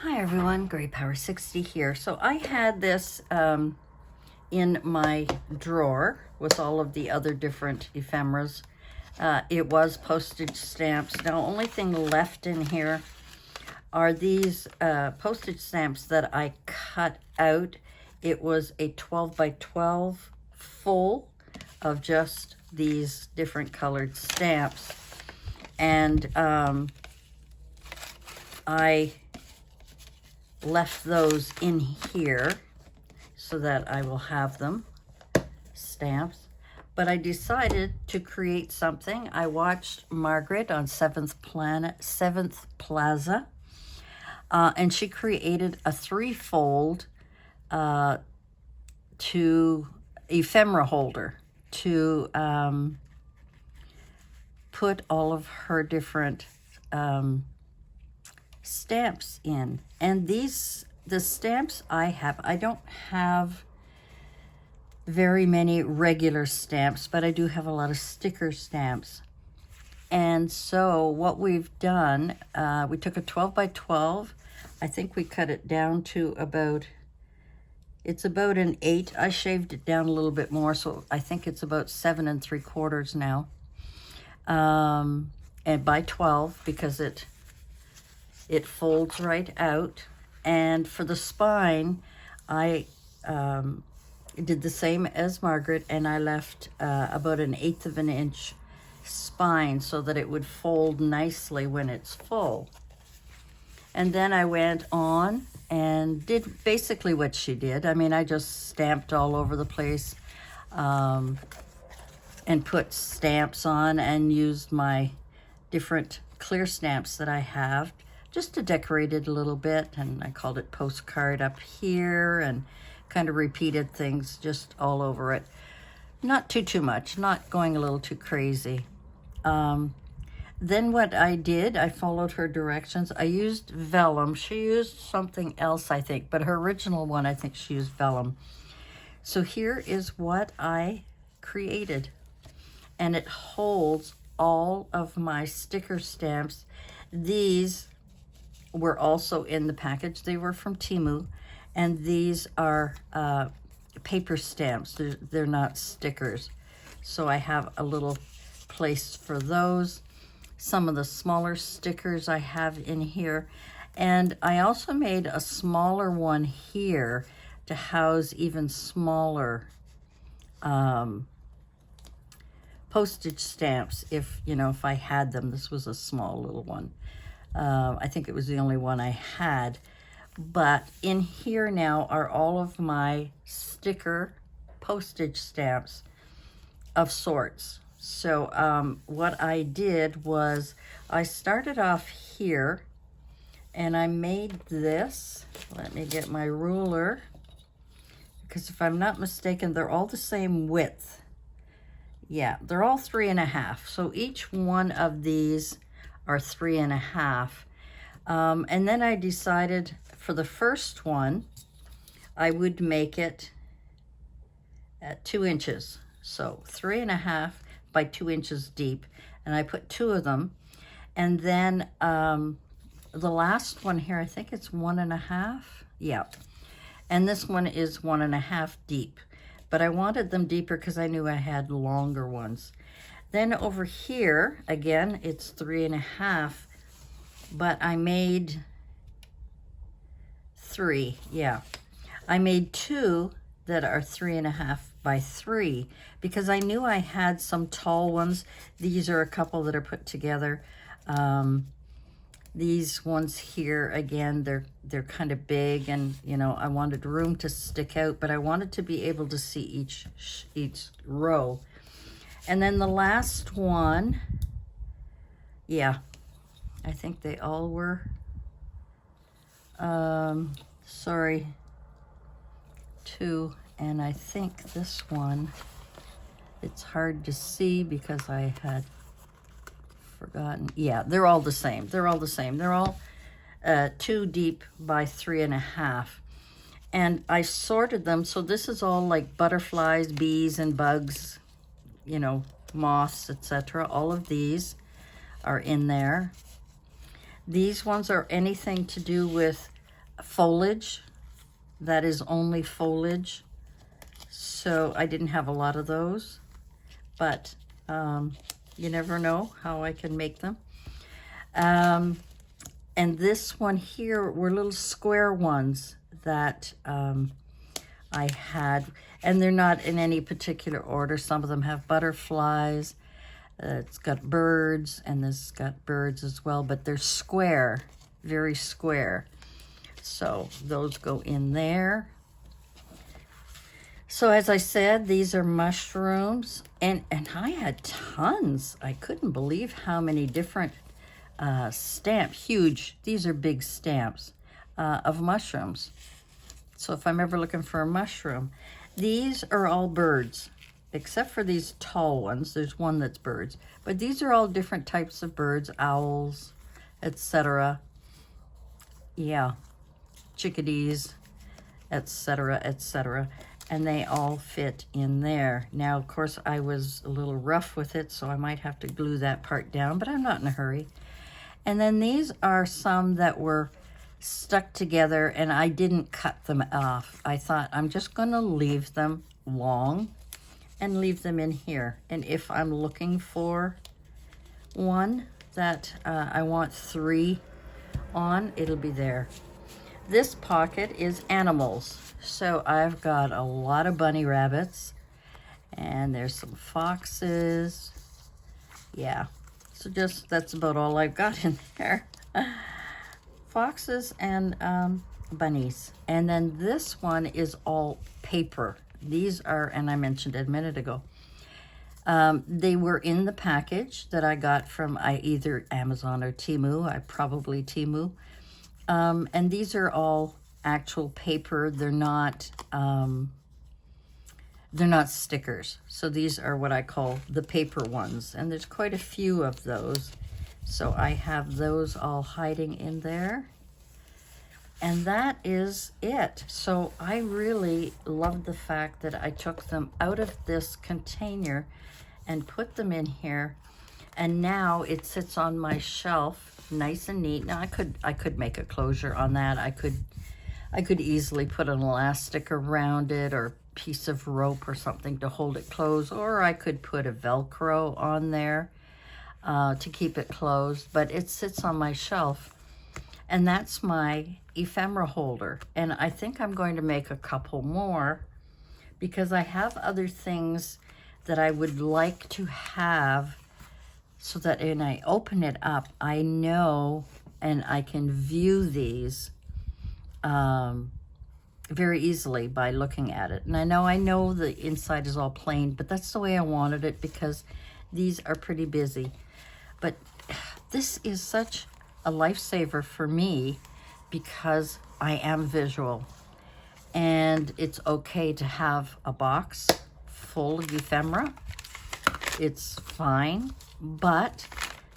Hi everyone, Gray Power 60 here. So I had this in my drawer with all of the other different ephemeras. It was postage stamps. Now, only thing left in here are these postage stamps that I cut out. It was a 12 by 12 full of just these different colored stamps. And I left those in here so that I will have them, stamps. But I decided to create something. I watched Margaret on Seventh Plaza, and she created a threefold to ephemera holder to put all of her different stamps in. And the stamps I don't have very many regular stamps, but I do have a lot of sticker stamps. And so what we've done, we took a 12 by 12. I think we cut it down to it's about an 8. I shaved it down a little bit more, so I think it's about 7 3/4 now. And by 12, because it folds right out. And for the spine, I did the same as Margaret, and I left about an 1/8 of an inch spine so that it would fold nicely when it's full. And then I went on and did basically what she did. I mean, I just stamped all over the place and put stamps on and used my different clear stamps that I have just to decorate it a little bit. And I called it postcard up here and kind of repeated things just all over it. Not too much, not going a little too crazy. Then what I did, I followed her directions. I used vellum. She used something else, I think, but her original one, I think she used vellum. So here is what I created. And it holds all of my sticker stamps. These were also in the package. They were from Temu, and these are paper stamps. They're not stickers. So I have a little place for those. Some of the smaller stickers I have in here. And I also made a smaller one here to house even smaller postage stamps if I had them. This was a small little one. I think it was the only one I had. But in here now are all of my sticker postage stamps of sorts. So what I did was I started off here and I made this. Let me get my ruler, because if I'm not mistaken, they're all the same width. Yeah, they're all 3.5. So each one of these are 3.5. And then I decided for the first one, I would make it at 2 inches. So 3.5 by 2 inches deep. And I put 2 of them. And then the last one here, I think it's 1.5. Yeah. And this one is 1.5 deep. But I wanted them deeper because I knew I had longer ones. Then over here, again, it's 3.5, but I made 3, yeah. I made 2 that are 3.5 by 3 because I knew I had some tall ones. These are a couple that are put together. These ones here, again, they're kind of big, and I wanted room to stick out, but I wanted to be able to see each row. And then the last one, yeah, I think they all were, sorry, 2. And I think this one, it's hard to see because I had forgotten. Yeah, they're all the same. They're all the same. They're all 2 deep by 3.5. And I sorted them. So this is all like butterflies, bees, and bugs, moths, etc. All of these are in there. These ones are anything to do with foliage. That is only foliage. So I didn't have a lot of those, but you never know how I can make them. And this one here were little square ones that I had, and they're not in any particular order. Some of them have butterflies. It's got birds, and this got birds as well, but they're square, very square. So those go in there. So as I said, these are mushrooms, and I had tons. I couldn't believe how many different stamps, huge, these are big stamps of mushrooms. So if I'm ever looking for a mushroom, these are all birds, except for these tall ones. There's one that's birds, but these are all different types of birds, owls, etc. Yeah, chickadees, etc., etc. And they all fit in there. Now, of course, I was a little rough with it, so I might have to glue that part down, but I'm not in a hurry. And then these are some that were stuck together, and I didn't cut them off. I thought I'm just going to leave them long and leave them in here. And if I'm looking for one that I want 3 on, it'll be there. This pocket is animals. So I've got a lot of bunny rabbits, and there's some foxes. Yeah, so just that's about all I've got in there. Foxes and bunnies. And then this one is all paper. These are, and I mentioned it a minute ago, they were in the package that I got from either Amazon or Temu. Probably Temu. And these are all actual paper. They're not stickers. So these are what I call the paper ones, and there's quite a few of those. So I have those all hiding in there, and that is it. So I really love the fact that I took them out of this container and put them in here, and now it sits on my shelf nice and neat. Now I could make a closure on that. I could easily put an elastic around it, or a piece of rope or something to hold it closed, or I could put a Velcro on there to keep it closed, but it sits on my shelf. And that's my ephemera holder. And I think I'm going to make a couple more, because I have other things that I would like to have, so that when I open it up, I know and I can view these very easily by looking at it. And I know the inside is all plain, but that's the way I wanted it, because these are pretty busy. But this is such a lifesaver for me, because I am visual, and it's okay to have a box full of ephemera. It's fine, but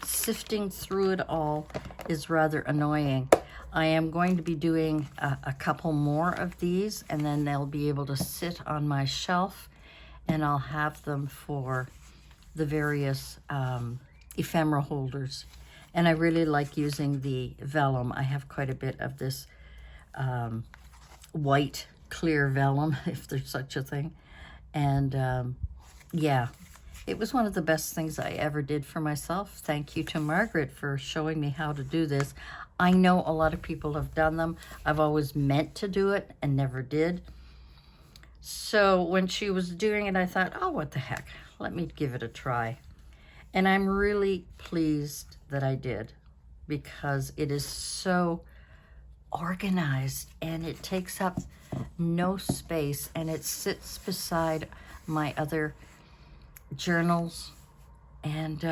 sifting through it all is rather annoying. I am going to be doing a couple more of these, and then they'll be able to sit on my shelf, and I'll have them for the various ephemera holders. And I really like using the vellum. I have quite a bit of this white clear vellum, if there's such a thing. And yeah, it was one of the best things I ever did for myself. Thank you to Margaret for showing me how to do this. I know a lot of people have done them. I've always meant to do it and never did. So when she was doing it, I thought, oh, what the heck? Let me give it a try. And I'm really pleased that I did, because it is so organized, and it takes up no space, and it sits beside my other journals, and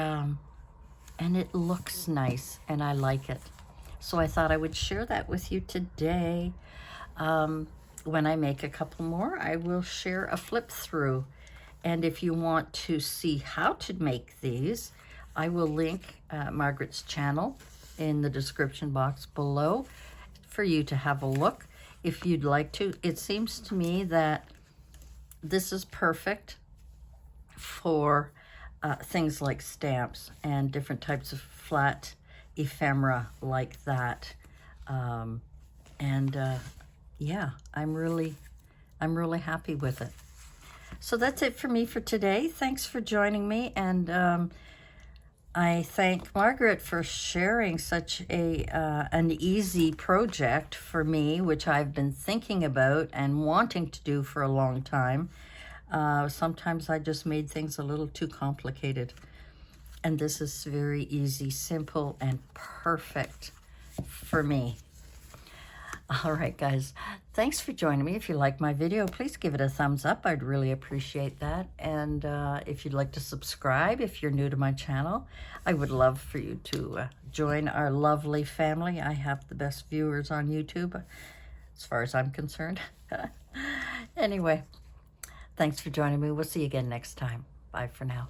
it looks nice, and I like it. So I thought I would share that with you today. When I make a couple more, I will share a flip through. And if you want to see how to make these, I will link Margaret's channel in the description box below for you to have a look if you'd like to. It seems to me that this is perfect for things like stamps and different types of flat ephemera like that. And yeah, I'm really happy with it. So that's it for me for today. Thanks for joining me, and I thank Margaret for sharing such an easy project for me, which I've been thinking about and wanting to do for a long time. Sometimes I just made things a little too complicated, and this is very easy, simple, and perfect for me. All right, guys, thanks for joining me. If you like my video, please give it a thumbs up. I'd really appreciate that. And if you'd like to subscribe, if you're new to my channel, I would love for you to join our lovely family. I have the best viewers on YouTube, as far as I'm concerned. Anyway, thanks for joining me. We'll see you again next time. Bye for now.